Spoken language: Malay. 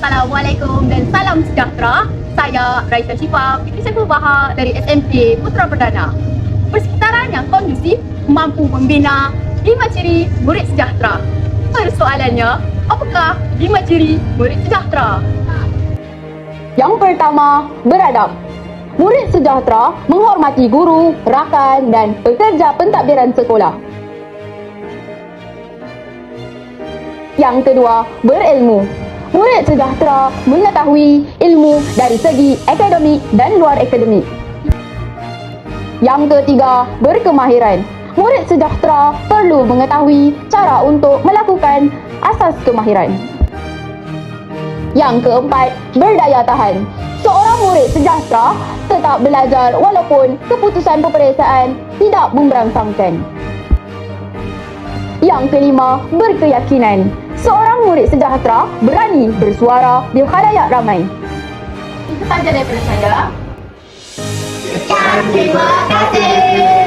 Assalamualaikum dan salam sejahtera. Saya Raisa Syifa, Fitri Bahar dari SMP Putra Perdana. Persekitaran yang kondusif mampu membina 5 ciri murid sejahtera. Persoalannya, apakah 5 ciri murid sejahtera? Yang pertama, beradab. Murid sejahtera menghormati guru, rakan dan pekerja pentadbiran sekolah. Yang kedua, berilmu. Murid sejahtera mengetahui ilmu dari segi akademik dan luar akademik. Yang ketiga, berkemahiran. Murid sejahtera perlu mengetahui cara untuk melakukan asas kemahiran. Yang keempat, berdaya tahan. Seorang murid sejahtera tetap belajar walaupun keputusan peperiksaan tidak memberangsangkan. Yang kelima, berkeyakinan. Seorang murid sejahtera berani bersuara di khalayak ramai. Itu saja daripada saya. Sekian, terima kasih.